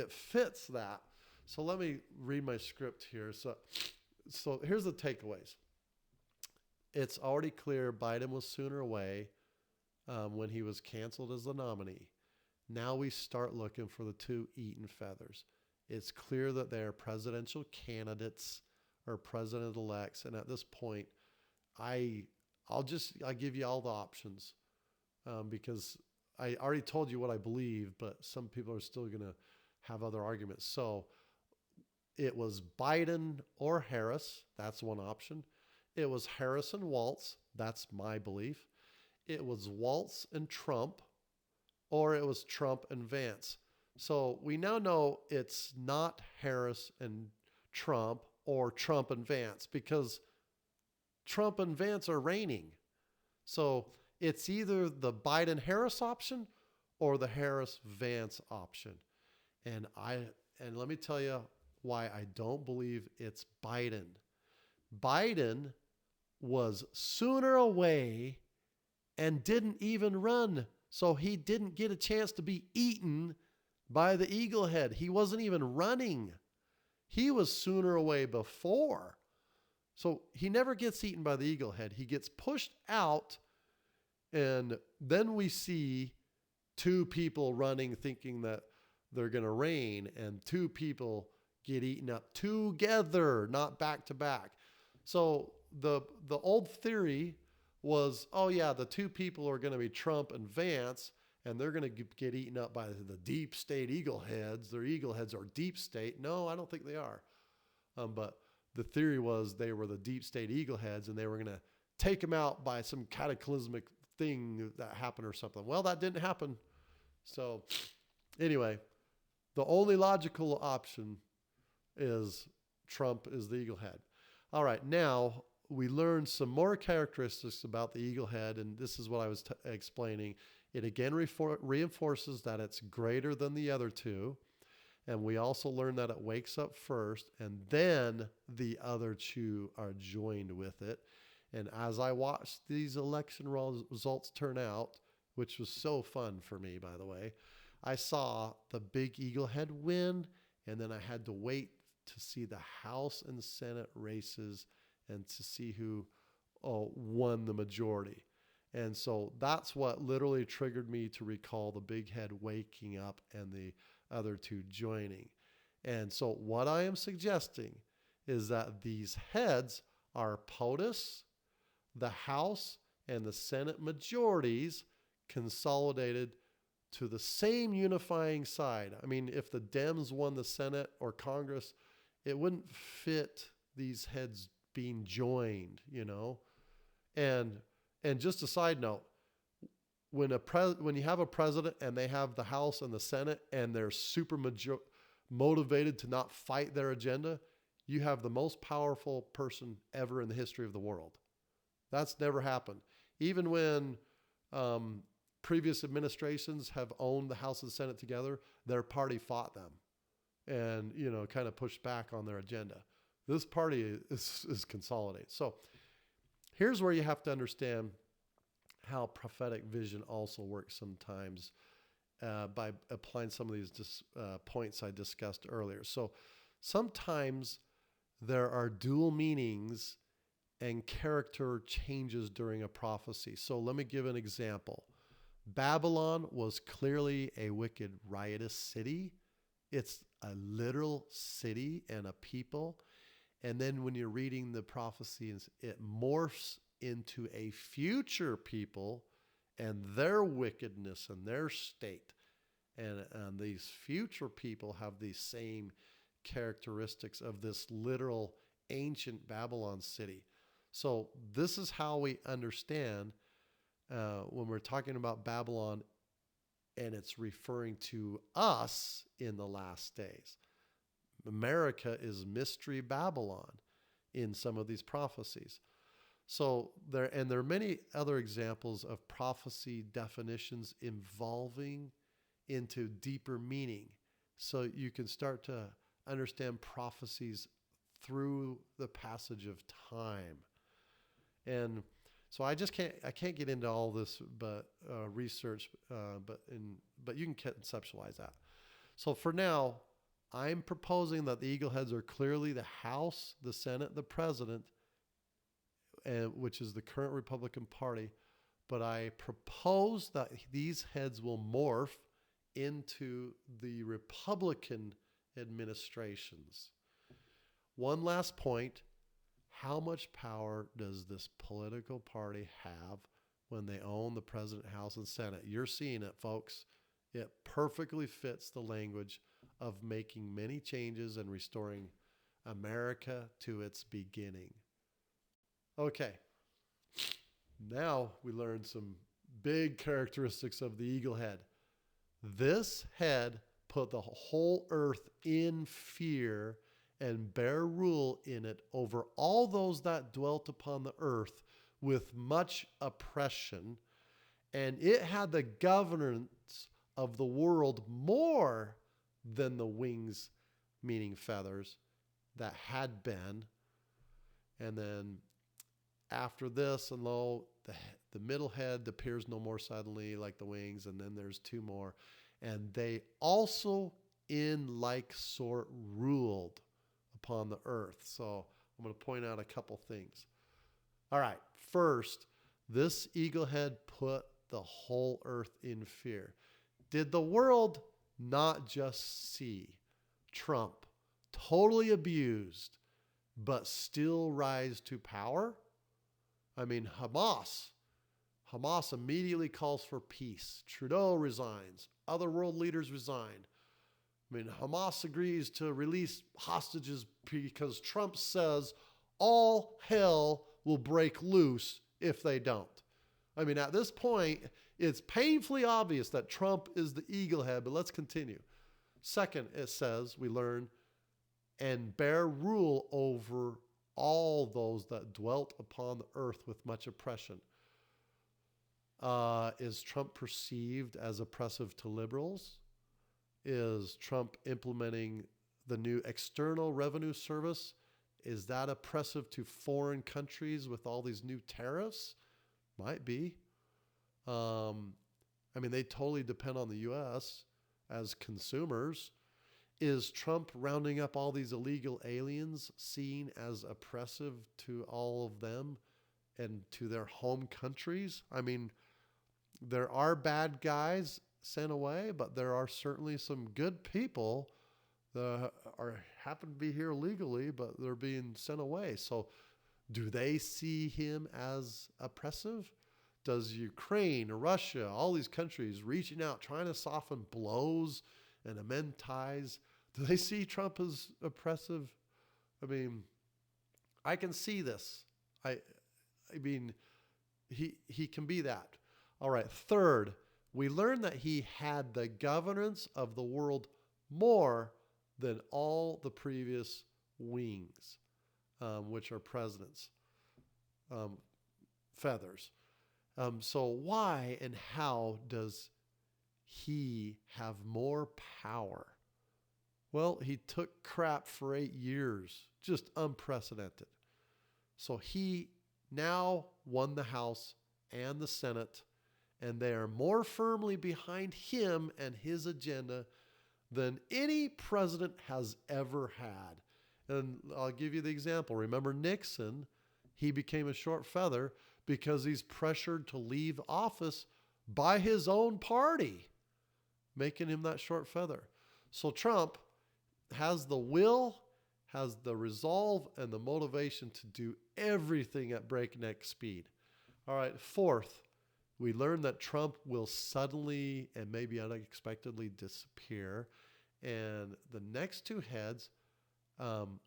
fits that. So let me read my script here. So here's the takeaways. It's already clear Biden was sooner away when he was canceled as the nominee. Now we start looking for the two eaten feathers. It's clear that they are presidential candidates or president-elects. And at this point, I'll give you all the options because I already told you what I believe, but some people are still going to have other arguments. So it was Biden or Harris. That's one option. It was Harris and Walz. That's my belief. It was Walz and Trump, or it was Trump and Vance. So we now know it's not Harris and Trump or Trump and Vance because Trump and Vance are reigning. So it's either the Biden-Harris option or the Harris-Vance option. And let me tell you why I don't believe it's Biden. Biden was sooner away and didn't even run. So he didn't get a chance to be eaten by the eaglehead. He wasn't even running. He was sooner away before. So he never gets eaten by the eaglehead. He gets pushed out, and then we see two people running thinking that they're going to reign, and two people get eaten up together, not back to back. So the old theory was, oh yeah, the two people are going to be Trump and Vance, and they're going to get eaten up by the deep state eagleheads. Their eagleheads are deep state. No, I don't think they are. But the theory was they were the deep state eagleheads, and they were going to take them out by some cataclysmic thing that happened or something. Well, that didn't happen. So anyway, the only logical option is Trump is the eaglehead. All right, now we learned some more characteristics about the eaglehead, and this is what I was explaining. It again reinforces that it's greater than the other two. And we also learned that it wakes up first, and then the other two are joined with it. And as I watched these election results turn out, which was so fun for me, by the way, I saw the big eaglehead win, and then I had to wait to see the House and Senate races and to see who won the majority. And so that's what literally triggered me to recall the big head waking up and the other two joining. And so what I am suggesting is that these heads are POTUS, the House, and the Senate majorities consolidated to the same unifying side. I mean, if the Dems won the Senate or Congress, it wouldn't fit these heads being joined, you know? And just a side note, when you have a president and they have the House and the Senate and they're super motivated to not fight their agenda, you have the most powerful person ever in the history of the world. That's never happened. Even when previous administrations have owned the House and Senate together, their party fought them and, you know, kind of pushed back on their agenda. This party is consolidated. So here's where you have to understand how prophetic vision also works sometimes by applying some of these points I discussed earlier. So sometimes there are dual meanings and character changes during a prophecy. So let me give an example. Babylon was clearly a wicked, riotous city. It's a literal city and a people. And then when you're reading the prophecies, it morphs into a future people and their wickedness and their state. And these future people have these same characteristics of this literal ancient Babylon city. So this is how we understand when we're talking about Babylon, and it's referring to us in the last days. America is Mystery Babylon in some of these prophecies. So there are many other examples of prophecy definitions involving into deeper meaning. So you can start to understand prophecies through the passage of time. And so I can't get into all this, but research, but you can conceptualize that. So for now, I'm proposing that the eagle heads are clearly the House, the Senate, the President, which is the current Republican Party. But I propose that these heads will morph into the Republican administrations. One last point. How much power does this political party have when they own the President, House, and Senate? You're seeing it, folks. It perfectly fits the language of making many changes and restoring America to its beginning. Okay. Now we learned some big characteristics of the eagle head. This head put the whole earth in fear and bear rule in it over all those that dwelt upon the earth with much oppression. And it had the governance of the world more than the wings, meaning feathers, that had been. And then after this, and lo, the middle head appears no more suddenly like the wings, and then there's two more. And they also in like sort ruled upon the earth. So I'm going to point out a couple things. All right. First, this eagle head put the whole earth in fear. Did the world not just see Trump totally abused, but still rise to power? I mean, Hamas immediately calls for peace. Trudeau resigns. Other world leaders resign. I mean, Hamas agrees to release hostages because Trump says all hell will break loose if they don't. I mean, at this point, it's painfully obvious that Trump is the eagle head, but let's continue. Second, it says, we learn, and bear rule over all those that dwelt upon the earth with much oppression. Is Trump perceived as oppressive to liberals? Is Trump implementing the new External Revenue Service? Is that oppressive to foreign countries with all these new tariffs? Might be. I mean, they totally depend on the U.S. as consumers. Is Trump rounding up all these illegal aliens seen as oppressive to all of them and to their home countries? I mean, there are bad guys sent away, but there are certainly some good people that happen to be here legally, but they're being sent away. So do they see him as oppressive? Does Ukraine, Russia, all these countries reaching out, trying to soften blows and amend ties, do they see Trump as oppressive? I mean, I can see this. I mean, he can be that. All right. Third, we learn that he had the governance of the world more than all the previous wings, which are presidents, feathers. So why and how does he have more power? Well, he took crap for 8 years, just unprecedented. So he now won the House and the Senate, and they are more firmly behind him and his agenda than any president has ever had. And I'll give you the example. Remember Nixon? He became a short feather because he's pressured to leave office by his own party, making him that short feather. So Trump has the will, has the resolve, and the motivation to do everything at breakneck speed. All right, fourth, we learn that Trump will suddenly and maybe unexpectedly disappear, and the next two heads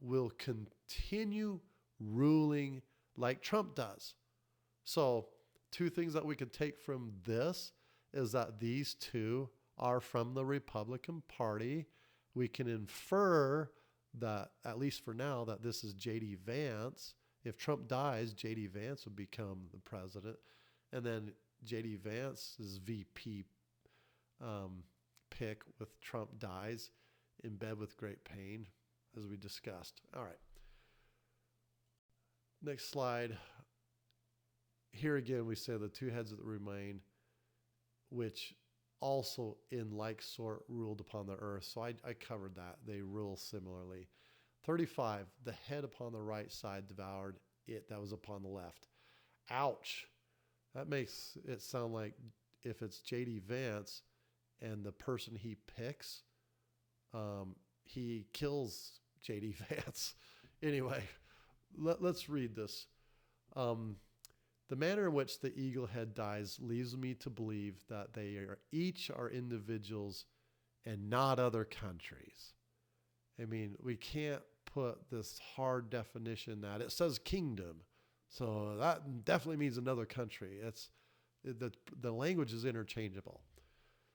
will continue ruling like Trump does. So two things that we can take from this is that these two are from the Republican Party. We can infer that, at least for now, that this is J.D. Vance. If Trump dies, J.D. Vance would become the president. And then J.D. Vance's VP pick with Trump dies in bed with great pain, as we discussed. All right. Next slide. Here again, we say the two heads that remain, which also in like sort ruled upon the earth. So I covered that. They rule similarly. 35, the head upon the right side devoured it that was upon the left. Ouch. That makes it sound like if it's J.D. Vance and the person he picks, he kills J.D. Vance. Anyway, let's read this. The manner in which the eagle head dies leaves me to believe that they are each are individuals and not other countries. I mean, we can't put this hard definition that it says kingdom. So that definitely means another country. The language is interchangeable.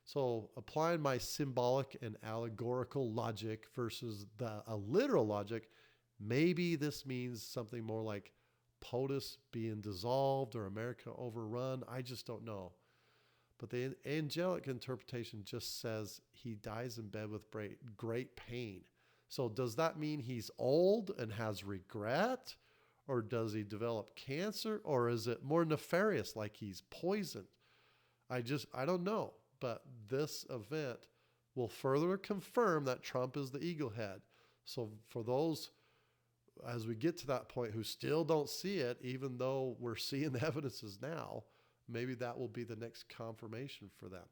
So applying my symbolic and allegorical logic versus a literal logic, maybe this means something more like POTUS being dissolved or America overrun. I just don't know. But the angelic interpretation just says he dies in bed with great pain. So does that mean he's old and has regret? Or does he develop cancer? Or is it more nefarious, like he's poisoned? I don't know. But this event will further confirm that Trump is the eagle head. So for those, as we get to that point, who still don't see it, even though we're seeing the evidences now, maybe that will be the next confirmation for them.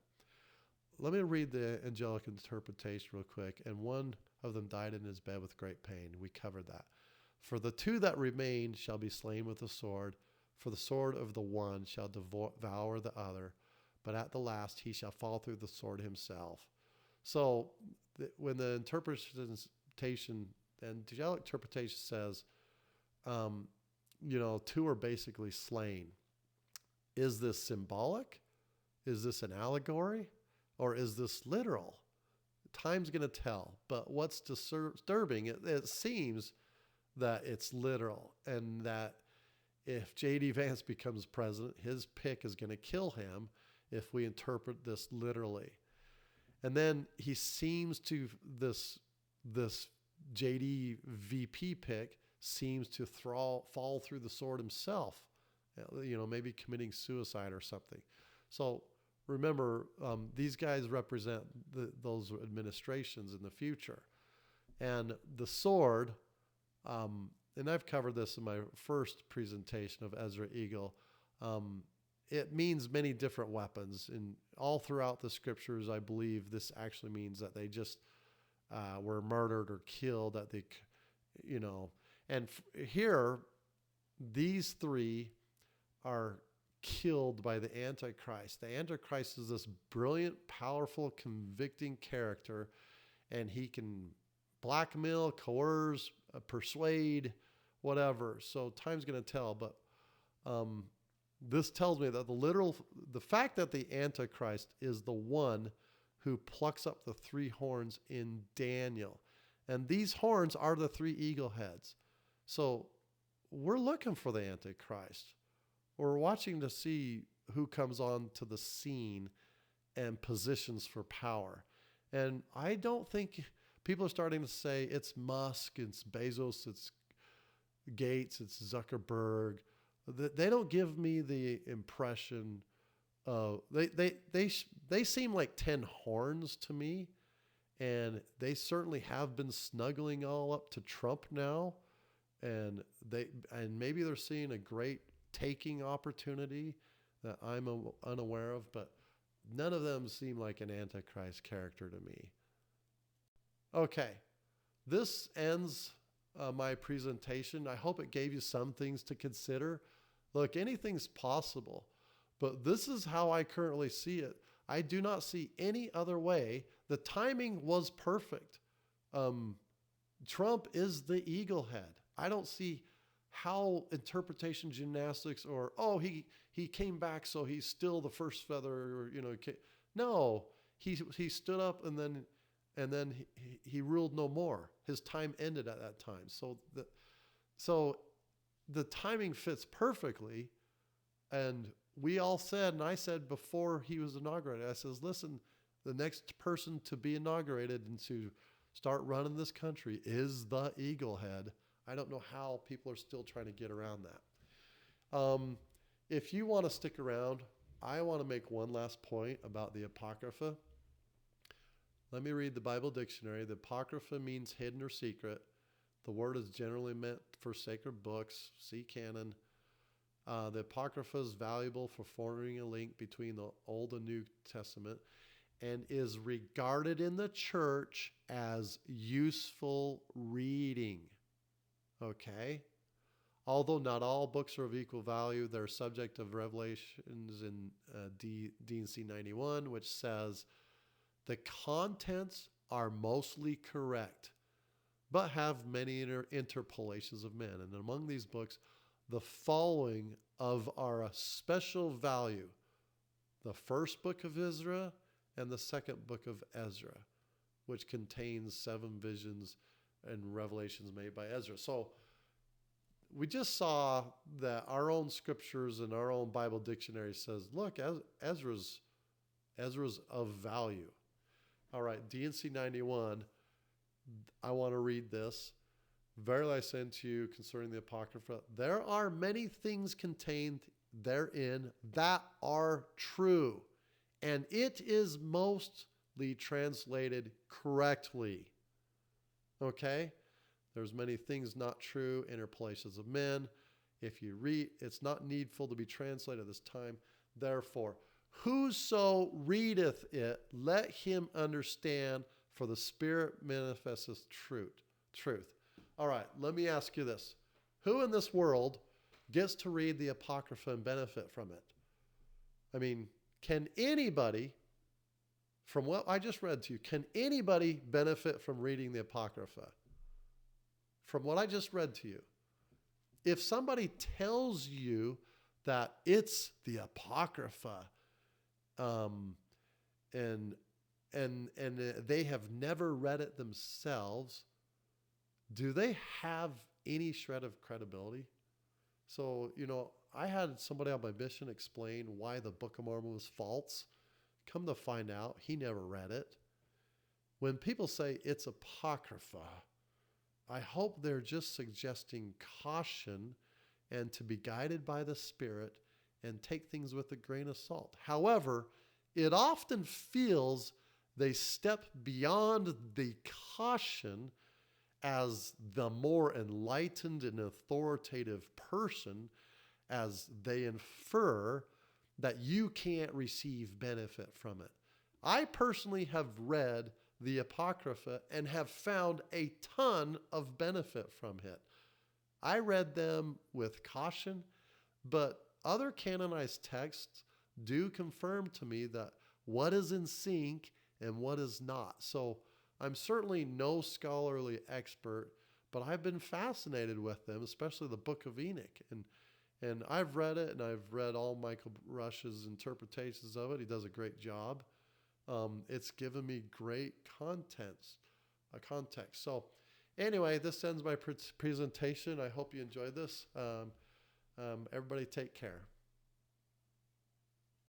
Let me read the angelic interpretation real quick. And one of them died in his bed with great pain. We covered that. For the two that remain shall be slain with the sword, for the sword of the one shall devour the other, but at the last he shall fall through the sword himself. So when the interpretation, the angelic interpretation says, two are basically slain. Is this symbolic? Is this an allegory? Or is this literal? Time's going to tell. But what's disturbing, it seems that it's literal, and that if J.D. Vance becomes president, his pick is going to kill him if we interpret this literally. And then he seems to, this J.D. VP pick seems to fall through the sword himself, maybe committing suicide or something. So remember, these guys represent those administrations in the future. And the sword, and I've covered this in my first presentation of Ezra Eagle, it means many different weapons. And all throughout the scriptures, I believe this actually means that they just were murdered or killed, that they, and here, these three are killed by the Antichrist. The Antichrist is this brilliant, powerful, convicting character, and he can blackmail, coerce, persuade, whatever. So time's going to tell, but this tells me that the fact that the Antichrist is the one who plucks up the three horns in Daniel, and these horns are the three eagle heads. So we're looking for the Antichrist. We're watching to see who comes on to the scene and positions for power. And I don't think people are starting to say it's Musk, it's Bezos, it's Gates, it's Zuckerberg. They don't give me the impression of, they seem like 10 horns to me. And they certainly have been snuggling all up to Trump now. And maybe they're seeing a great taking opportunity that I'm unaware of, but none of them seem like an Antichrist character to me. Okay, this ends my presentation. I hope it gave you some things to consider. Look, anything's possible, but this is how I currently see it. I do not see any other way. The timing was perfect. Trump is the eagle head. I don't see how interpretation gymnastics or, he came back, so he's still the first feather, or, no, he stood up and then he ruled no more. His time ended at that time. So the timing fits perfectly. And we all said, and I said before he was inaugurated, I says, listen, The next person to be inaugurated and to start running this country is the eagle head. I don't know how people are still trying to get around that. If you want to stick around, I want to make one last point about the Apocrypha. Let me read the Bible dictionary. The Apocrypha means hidden or secret. The word is generally meant for sacred books. See canon. The Apocrypha is valuable for forming a link between the Old and New Testament and is regarded in the church as useful reading. Okay? Although not all books are of equal value, they're subject of revelations in D&C 91, which says the contents are mostly correct, but have many interpolations of men. And among these books, the following are a special value: the first book of Ezra and the second book of Ezra, which contains 7 visions and revelations made by Ezra. So we just saw that our own scriptures and our own Bible dictionary says, look, Ezra's of value. All right, D&C 91, I want to read this. Verily I say unto you concerning the Apocrypha, there are many things contained therein that are true, and it is mostly translated correctly. Okay? There's many things not true, interpolations of men. If you read, it's not needful to be translated at this time. Therefore, whoso readeth it, let him understand, for the Spirit manifesteth truth. All right, let me ask you this. Who in this world gets to read the Apocrypha and benefit from it? I mean, can anybody, from what I just read to you, can anybody benefit from reading the Apocrypha? From what I just read to you. If somebody tells you that it's the Apocrypha, and they have never read it themselves, do they have any shred of credibility? So, I had somebody on my mission explain why the Book of Mormon was false. Come to find out, he never read it. When people say it's Apocrypha, I hope they're just suggesting caution and to be guided by the Spirit and take things with a grain of salt. However, it often feels they step beyond the caution as the more enlightened and authoritative person, as they infer that you can't receive benefit from it. I personally have read the Apocrypha and have found a ton of benefit from it. I read them with caution, but other canonized texts do confirm to me that what is in sync and what is not. So I'm certainly no scholarly expert, but I've been fascinated with them, especially the Book of Enoch. And I've read it, and I've read all Michael Rush's interpretations of it. He does a great job. It's given me great context. So anyway, this ends my presentation. I hope you enjoyed this. Everybody take care.